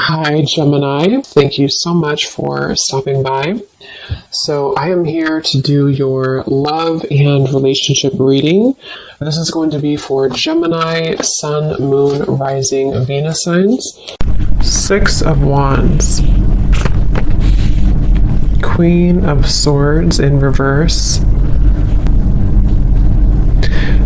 Hi, Gemini. Thank you so much for stopping by. So, I am here to do your love and relationship reading. This is going to be for Gemini, Sun, Moon, Rising, Venus signs. Six of Wands. Queen of Swords in reverse.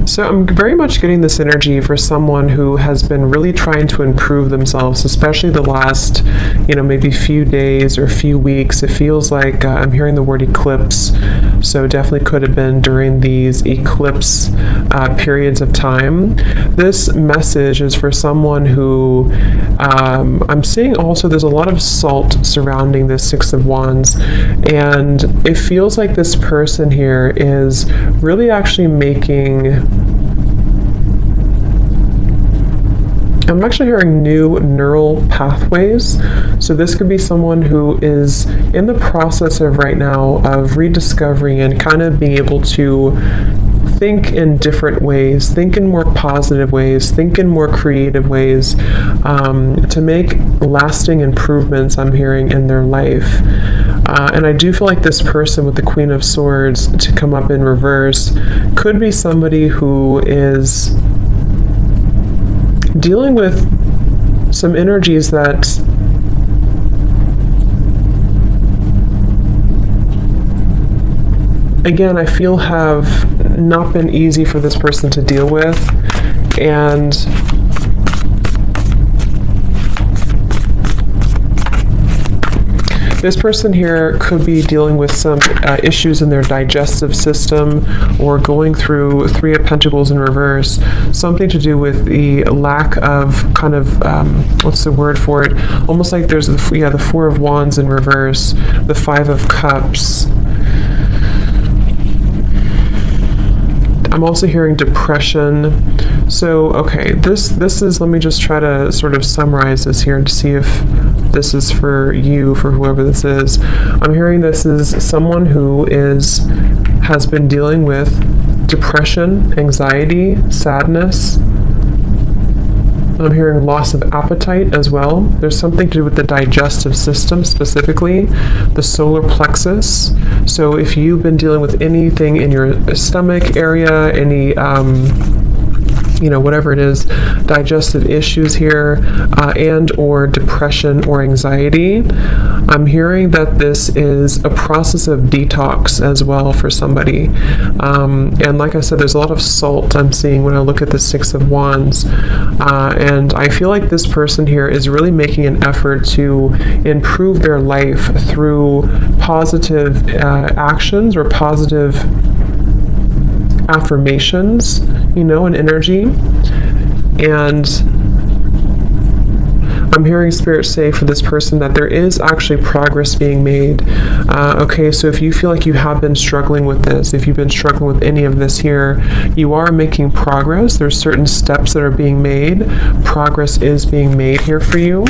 So I'm very much getting this energy for someone who has been really trying to improve themselves, especially the last, maybe few days or few weeks. It feels like I'm hearing the word eclipse. So definitely could have been during these eclipse periods of time. This message is for someone who I'm seeing also there's a lot of salt surrounding this Six of Wands. And it feels like this person here is really actually I'm actually hearing new neural pathways. So this could be someone who is in the process of right now of rediscovering and kind of being able to think in different ways, think in more positive ways, think in more creative ways, to make lasting improvements, I'm hearing, in their life. And I do feel like this person with the Queen of Swords to come up in reverse could be somebody who is dealing with some energies that again I feel have not been easy for this person to deal with, and this person here could be dealing with some issues in their digestive system, or going through Three of Pentacles in reverse, something to do with the lack of kind of, what's the word for it? Almost like there's the Four of Wands in reverse, the Five of Cups. I'm also hearing depression. So, okay, this is, let me just try to sort of summarize this here to see if this is for you, for whoever this is. I'm hearing this is someone who has been dealing with depression, anxiety, sadness. I'm hearing loss of appetite as well. There's something to do with the digestive system, specifically the solar plexus. So if you've been dealing with anything in your stomach area, any whatever it is, digestive issues here, and or depression or anxiety, I'm hearing that this is a process of detox as well for somebody. And like I said, there's a lot of salt I'm seeing when I look at the Six of Wands. And I feel like this person here is really making an effort to improve their life through positive actions or positive affirmations, and energy. And I'm hearing Spirit say for this person that there is actually progress being made. Okay, so if you feel like you have been struggling with this, if you've been struggling with any of this here, you are making progress. There's certain steps that are being made. Progress is being made here for you.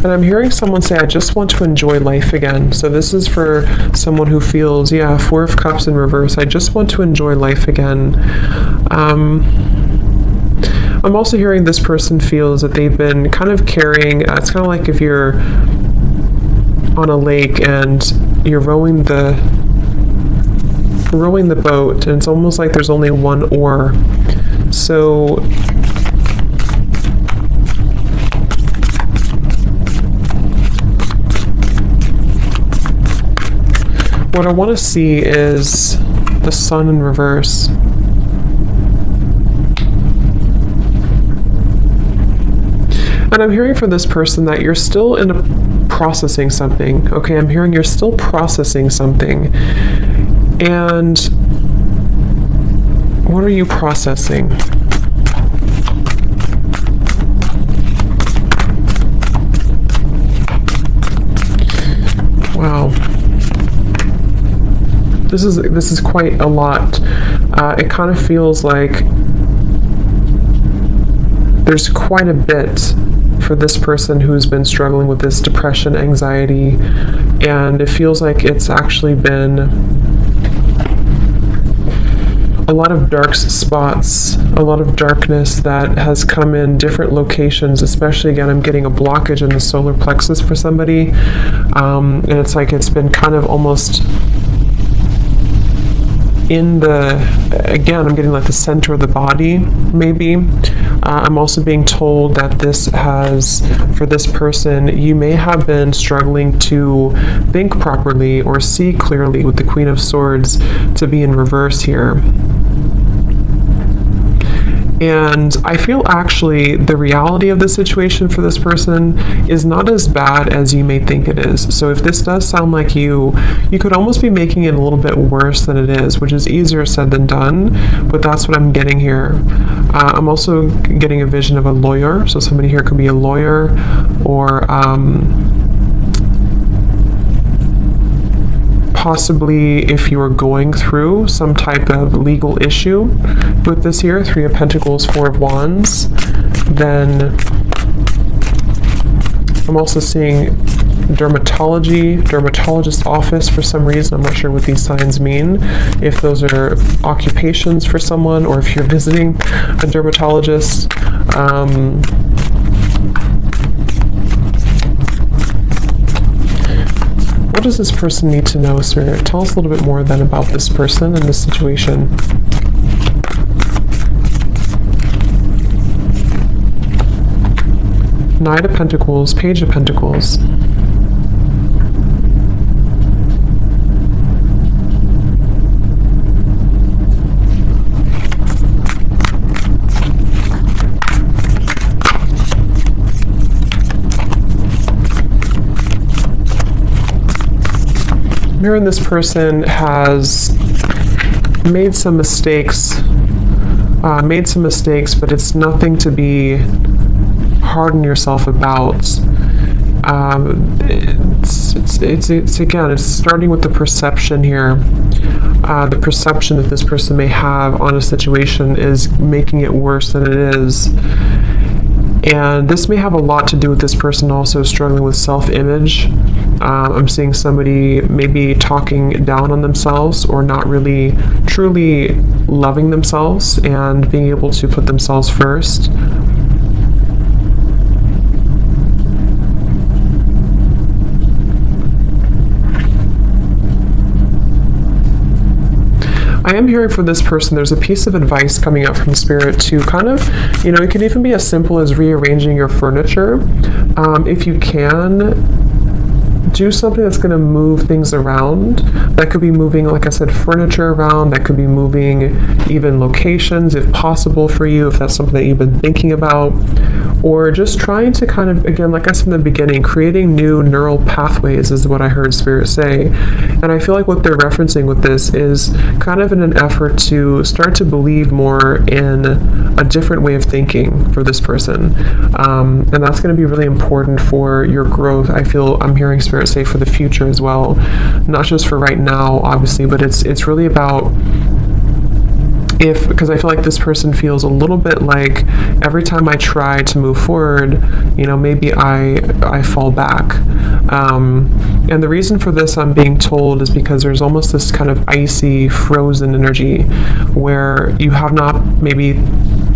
And I'm hearing someone say, I just want to enjoy life again. So this is for someone who feels, Four of Cups in reverse. I just want to enjoy life again. I'm also hearing this person feels that they've been kind of carrying, it's kind of like if you're on a lake and you're rowing the boat, and it's almost like there's only one oar. So what I want to see is the Sun in reverse. And I'm hearing from this person that you're still processing something. Okay, I'm hearing you're still processing something. And what are you processing? Wow. This is quite a lot. It kind of feels like there's quite a bit for this person who's been struggling with this depression, anxiety, and it feels like it's actually been a lot of dark spots, a lot of darkness that has come in different locations, especially again, I'm getting a blockage in the solar plexus for somebody. And it's like it's been kind of almost in the, again, I'm getting like the center of the body, maybe. I'm also being told that this has, for this person, you may have been struggling to think properly or see clearly with the Queen of Swords to be in reverse here. And I feel actually the reality of the situation for this person is not as bad as you may think it is. So if this does sound like you could almost be making it a little bit worse than it is, which is easier said than done, but that's what I'm getting here. I'm also getting a vision of a lawyer. So somebody here could be a lawyer, or possibly if you are going through some type of legal issue with this here, 3 of Pentacles, 4 of Wands, then I'm also seeing dermatologist office for some reason. I'm not sure what these signs mean, if those are occupations for someone or if you're visiting a dermatologist. What does this person need to know, Spirit? Tell us a little bit more then about this person and this situation. Knight of Pentacles, Page of Pentacles. Hearing this person has made some mistakes, but it's nothing to be hard on yourself about. It's again, it's starting with the perception here. The perception that this person may have on a situation is making it worse than it is. And this may have a lot to do with this person also struggling with self-image. I'm seeing somebody maybe talking down on themselves or not really truly loving themselves and being able to put themselves first. I am hearing for this person, there's a piece of advice coming out from Spirit to kind of, it can even be as simple as rearranging your furniture. If you can, do something that's going to move things around. That could be moving, like I said, furniture around. That could be moving even locations, if possible for you, if that's something that you've been thinking about. Or just trying to kind of, again, like I said in the beginning, creating new neural pathways is what I heard Spirit say. And I feel like what they're referencing with this is kind of in an effort to start to believe more in a different way of thinking for this person. And that's going to be really important for your growth. I feel I'm hearing Spirit say for the future as well, not just for right now, obviously, but it's really about because I feel like this person feels a little bit like every time I try to move forward, maybe I fall back. And the reason for this, I'm being told, is because there's almost this kind of icy, frozen energy where you have not maybe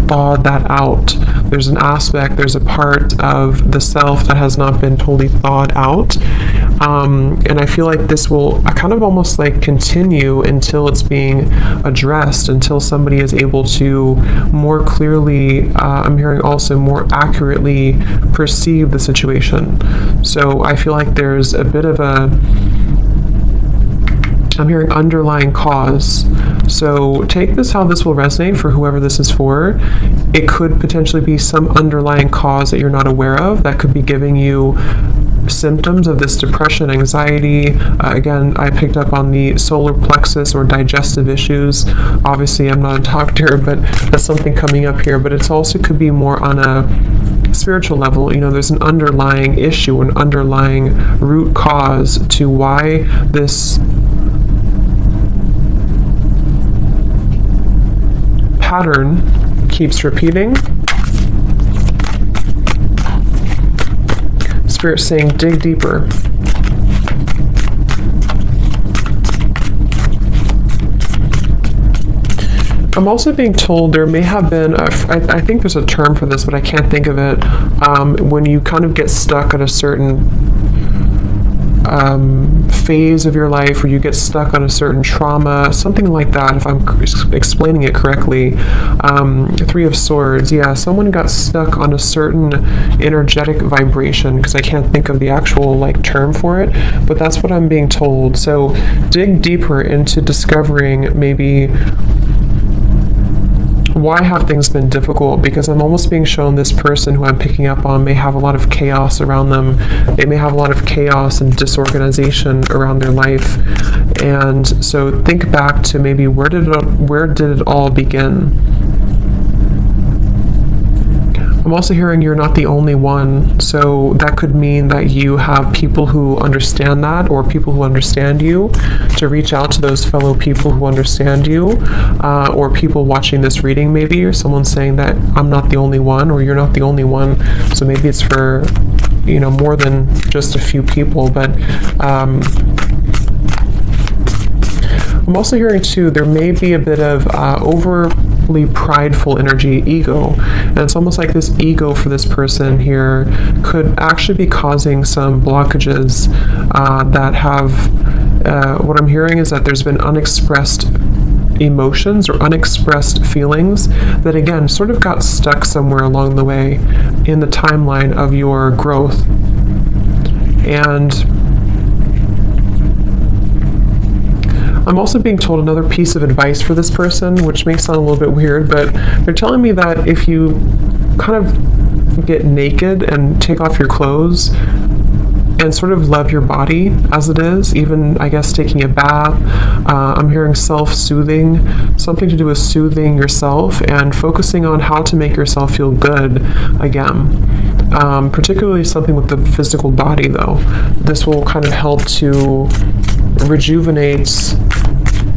thawed that out. There's an aspect, there's a part of the self that has not been totally thawed out. And I feel like this will kind of almost like continue until it's being addressed, until somebody is able to more clearly, I'm hearing also more accurately perceive the situation. So I feel like there's a bit of I'm hearing underlying cause. So take this how this will resonate for whoever this is for. It could potentially be some underlying cause that you're not aware of that could be giving you symptoms of this depression, anxiety. Again, I picked up on the solar plexus or digestive issues. Obviously, I'm not a doctor, but that's something coming up here. But it's also could be more on a spiritual level. There's an underlying issue, an underlying root cause to why this pattern keeps repeating. Spirit saying, dig deeper. I'm also being told there may have been, I think there's a term for this, but I can't think of it, when you kind of get stuck at a certain phase of your life, or you get stuck on a certain trauma, something like that, if I'm explaining it correctly. Three of Swords, yeah, someone got stuck on a certain energetic vibration, because I can't think of the actual like term for it, but that's what I'm being told. So dig deeper into discovering maybe why have things been difficult, because I'm almost being shown this person who I'm picking up on may have a lot of chaos around them. They may have a lot of chaos and disorganization around their life. And so think back to maybe where did it all begin? I'm also hearing you're not the only one, so that could mean that you have people who understand that, or people who understand you, to reach out to those fellow people who understand you, or people watching this reading maybe, or someone saying that I'm not the only one, or you're not the only one, so maybe it's for, you know, more than just a few people. But I'm also hearing too, there may be a bit of overly prideful energy, ego, and it's almost like this ego for this person here could actually be causing some blockages that have, what I'm hearing is that there's been unexpressed emotions or unexpressed feelings that again sort of got stuck somewhere along the way in the timeline of your growth. And I'm also being told another piece of advice for this person, which may sound a little bit weird, but they're telling me that if you kind of get naked and take off your clothes and sort of love your body as it is, even, I guess, taking a bath, I'm hearing self-soothing, something to do with soothing yourself and focusing on how to make yourself feel good again. Particularly something with the physical body, though. This will kind of help to rejuvenate.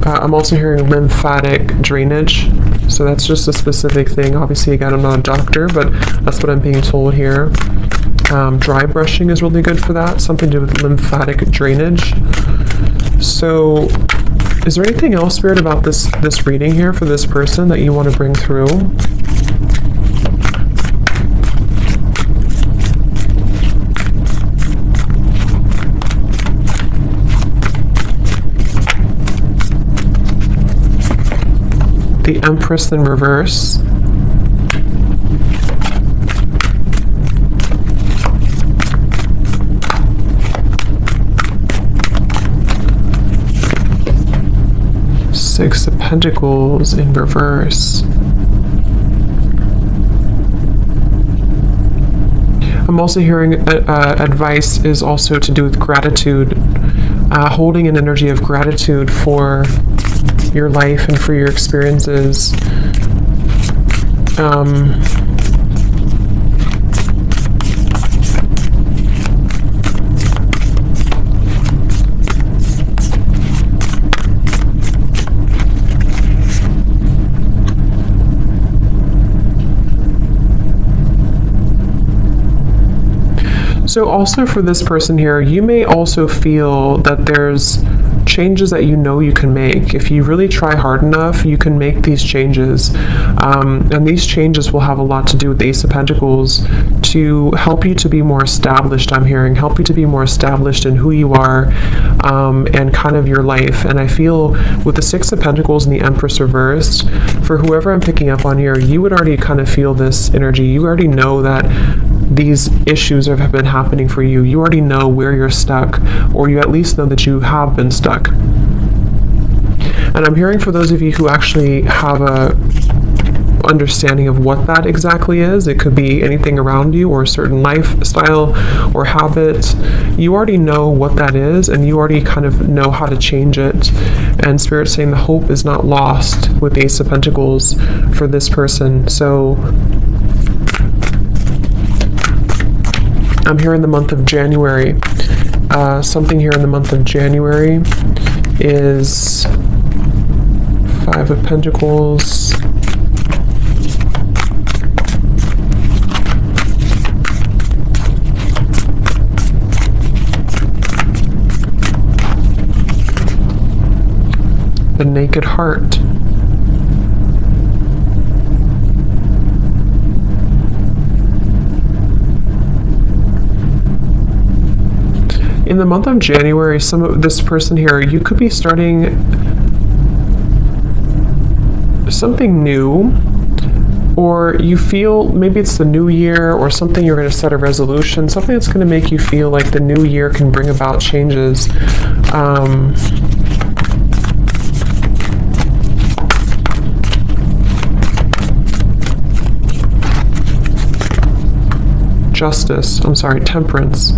I'm also hearing lymphatic drainage, so that's just a specific thing. Obviously, again, I'm not a doctor, but that's what I'm being told here. Dry brushing is really good for that, something to do with lymphatic drainage. So is there anything else, Spirit, about this reading here for this person that you want to bring through? The Empress in reverse. Six of Pentacles in reverse. I'm also hearing advice is also to do with gratitude, holding an energy of gratitude for your life and for your experiences. So also for this person here, you may also feel that there's changes that you know you can make. If you really try hard enough, you can make these changes. And these changes will have a lot to do with the Ace of Pentacles to help you to be more established, I'm hearing, help you to be more established in who you are and kind of your life. And I feel with the Six of Pentacles and the Empress reversed, for whoever I'm picking up on here, you would already kind of feel this energy. You already know that these issues have been happening for you. You already know where you're stuck, or you at least know that you have been stuck. And I'm hearing for those of you who actually have a understanding of what that exactly is, it could be anything around you or a certain lifestyle or habit. You already know what that is, and you already kind of know how to change it. And Spirit's saying the hope is not lost with the Ace of Pentacles for this person. So I'm here in the month of January. Something here in the month of January is Five of Pentacles, the Naked Heart. in the month of January, some of this person here, you could be starting something new, or you feel maybe it's the new year or something. You're going to set a resolution, something that's going to make you feel like the new year can bring about changes. Justice, I'm sorry, temperance.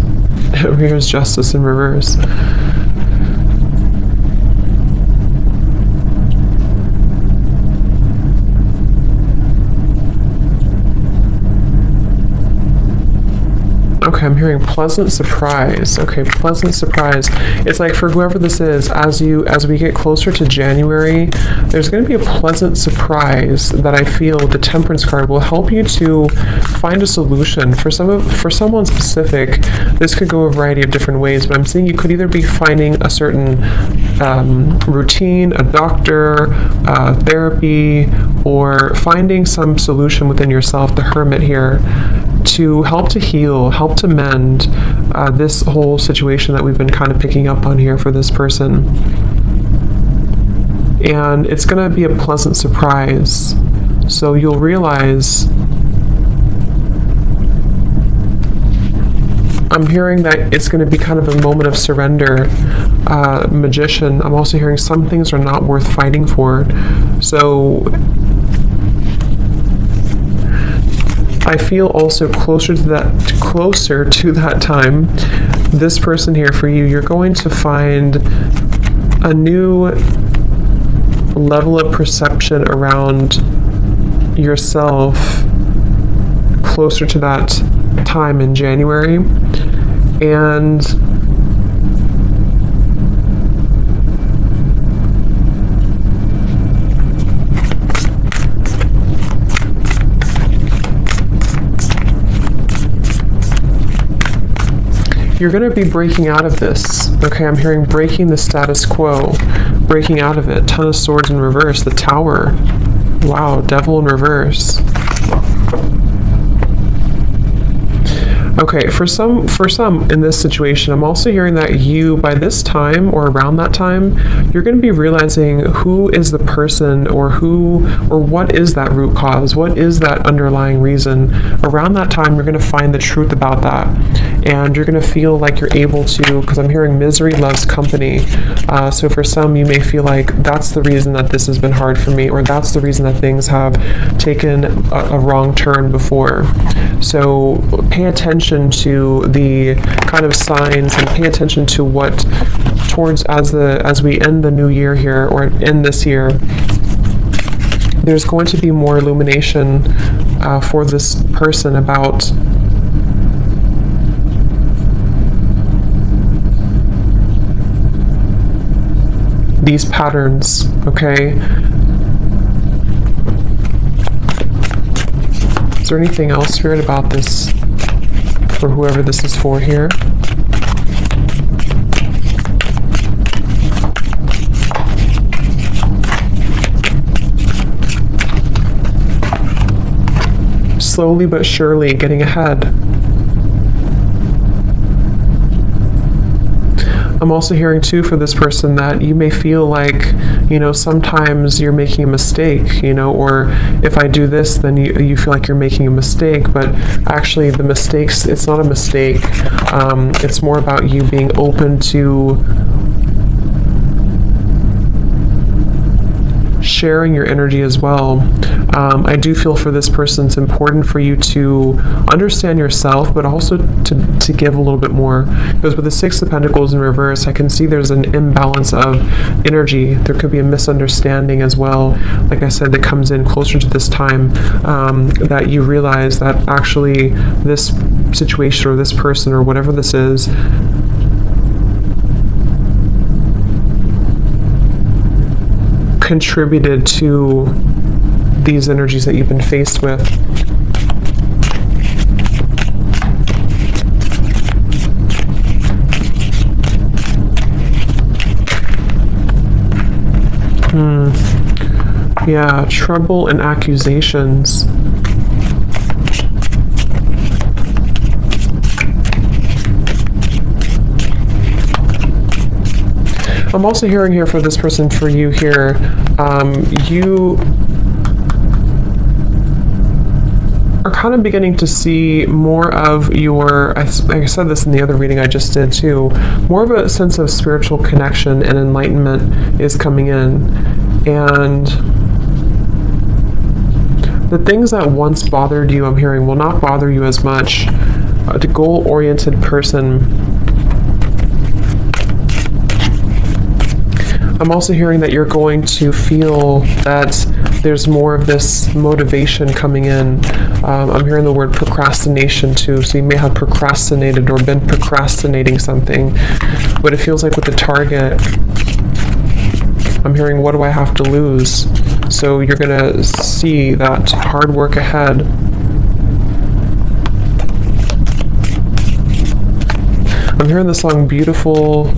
Here's justice in reverse. Okay, I'm hearing pleasant surprise. Okay, pleasant surprise. It's like for whoever this is, as we get closer to January, there's going to be a pleasant surprise that I feel the Temperance card will help you to find a solution. For someone specific, this could go a variety of different ways, but I'm seeing you could either be finding a certain routine, a doctor, therapy, or finding some solution within yourself, the Hermit here, to help to heal, help to mend this whole situation that we've been kind of picking up on here for this person. And it's going to be a pleasant surprise. So you'll realize, I'm hearing that it's going to be kind of a moment of surrender. Magician, I'm also hearing some things are not worth fighting for. So I feel also closer to that time, this person here for you, you're going to find a new level of perception around yourself closer to that time in January. And you're going to be breaking out of this. Okay, I'm hearing breaking the status quo, breaking out of it. Ton of Swords in reverse, the Tower. Wow, Devil in reverse. Okay, for some in this situation, I'm also hearing that you, by this time or around that time, you're going to be realizing who is the person, or what is that root cause, what is that underlying reason. Around that time, you're going to find the truth about that, and you're going to feel like you're able to, because I'm hearing misery loves company. So for some, you may feel like that's the reason that this has been hard for me, or that's the reason that things have taken a wrong turn before. So pay attention to the kind of signs, and pay attention to what towards as we end the new year here, or end this year, there's going to be more illumination for this person about these patterns. Okay, is there anything else, Spirit, about this for whoever this is for here? Slowly but surely getting ahead. I'm also hearing too for this person that you may feel like, sometimes you're making a mistake, or if I do this, then you feel like you're making a mistake, but actually the mistakes, it's not a mistake. It's more about you being open to sharing your energy as well. I do feel for this person it's important for you to understand yourself, but also to give a little bit more, because with the Six of Pentacles in reverse, I can see there's an imbalance of energy. There could be a misunderstanding as well, like I said, that comes in closer to this time, that you realize that actually this situation or this person or whatever this is contributed to these energies that you've been faced with. Yeah, trouble and accusations. I'm also hearing here for this person, for you here, you are kind of beginning to see more of your, I said this in the other reading I just did too, more of a sense of spiritual connection and enlightenment is coming in. And the things that once bothered you, I'm hearing, will not bother you as much. A goal-oriented person. I'm also hearing that you're going to feel that there's more of this motivation coming in. I'm hearing the word procrastination too, so you may have procrastinated or been procrastinating something, but it feels like with the target, I'm hearing, what do I have to lose? So you're going to see that hard work ahead. I'm hearing the song Beautiful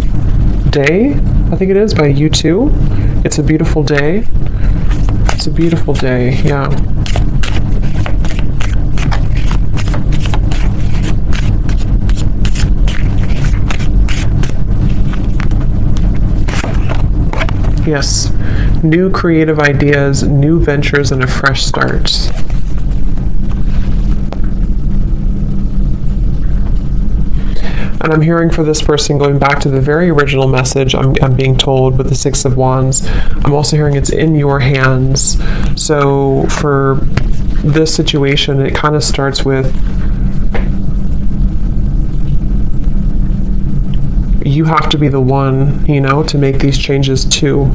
Day, I think it is, by U2. It's a beautiful day. It's a beautiful day, yeah. Yes, new creative ideas, new ventures, and a fresh start. And I'm hearing for this person, going back to the very original message, I'm being told with the Six of Wands, I'm also hearing it's in your hands. So for this situation, it kind of starts with you have to be the one, you know, to make these changes too.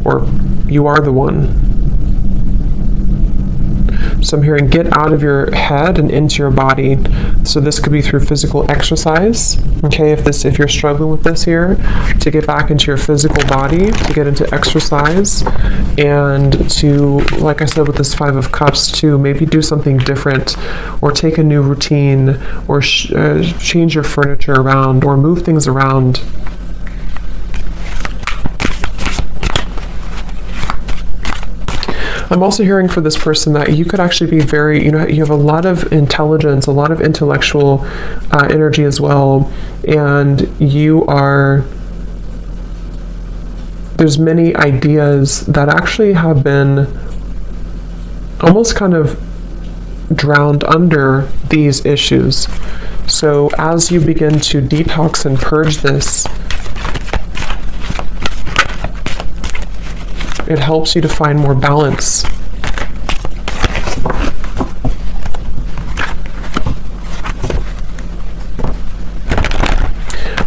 Or you are the one. So I'm hearing get out of your head and into your body. So this could be through physical exercise. Okay, if you're struggling with this here, to get back into your physical body, to get into exercise, and to, like I said with this Five of Cups too, maybe do something different, or take a new routine, or change your furniture around, or move things around. I'm also hearing for this person that you could actually be very, you have a lot of intelligence, a lot of intellectual energy as well, and there's many ideas that actually have been almost kind of drowned under these issues. So as you begin to detox and purge this, it helps you to find more balance.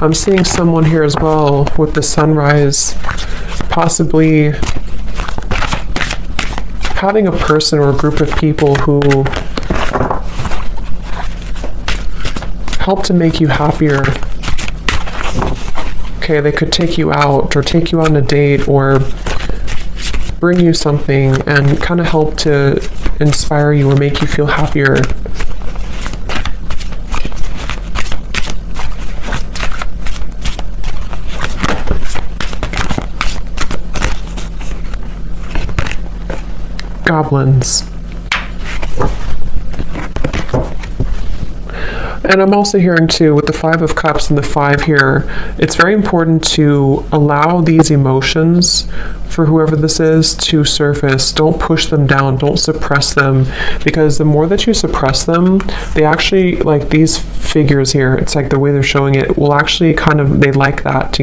I'm seeing someone here as well with the sunrise, possibly having a person or a group of people who help to make you happier. Okay, they could take you out, or take you on a date, or bring you something and kind of help to inspire you or make you feel happier. Goblins. And I'm also hearing too, with the Five of Cups and the 5 here, it's very important to allow these emotions, for whoever this is, to surface. Don't push them down, don't suppress them, because the more that you suppress them, they actually, like these figures here, it's like the way they're showing it, will actually kind of, they like that,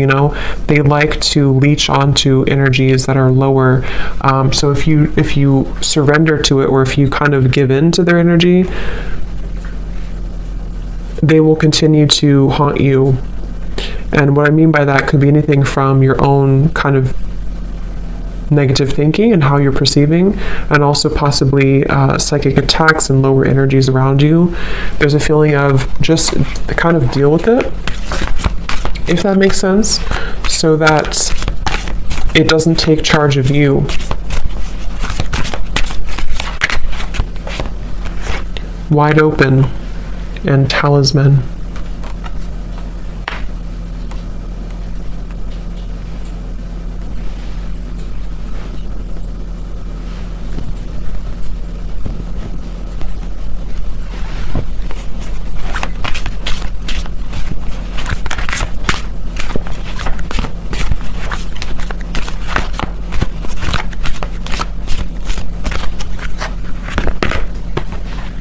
they like to leech onto energies that are lower. So if you surrender to it, or if you kind of give in to their energy, they will continue to haunt you. And what I mean by that could be anything from your own kind of negative thinking and how you're perceiving, and also possibly psychic attacks and lower energies around you. There's a feeling of just kind of deal with it, if that makes sense, so that it doesn't take charge of you. Wide open and talisman.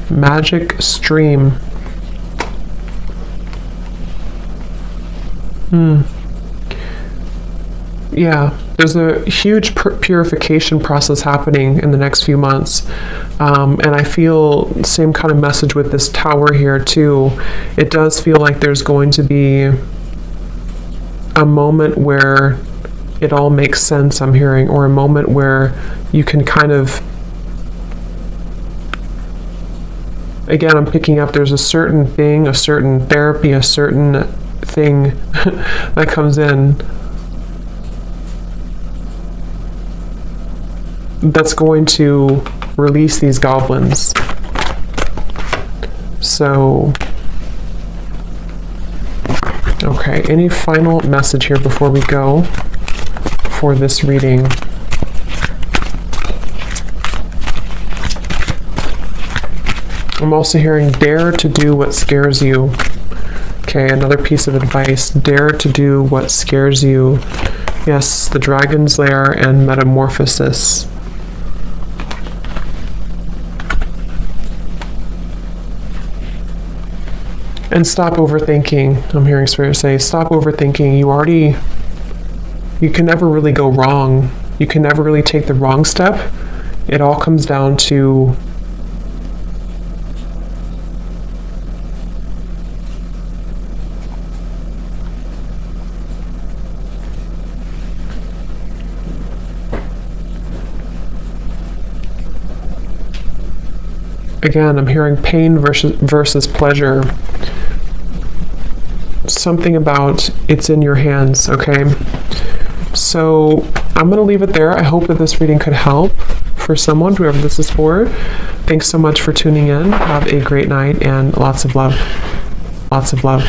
Magic stream. Yeah, there's a huge purification process happening in the next few months. And I feel same kind of message with this tower here too. It does feel like there's going to be a moment where it all makes sense, I'm hearing, or a moment where you can kind of, again, I'm picking up there's a certain thing, a certain therapy, a certain thing that comes in that's going to release these goblins. So, okay, any final message here before we go for this reading? I'm also hearing dare to do what scares you. Okay, another piece of advice. Dare to do what scares you. Yes, the Dragon's Lair and Metamorphosis. And stop overthinking. I'm hearing Spirit say, stop overthinking. You can never really go wrong. You can never really take the wrong step. It all comes down to again, I'm hearing pain versus pleasure. Something about it's in your hands, okay? So I'm going to leave it there. I hope that this reading could help for someone, whoever this is for. Thanks so much for tuning in. Have a great night and lots of love. Lots of love.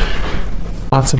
Lots of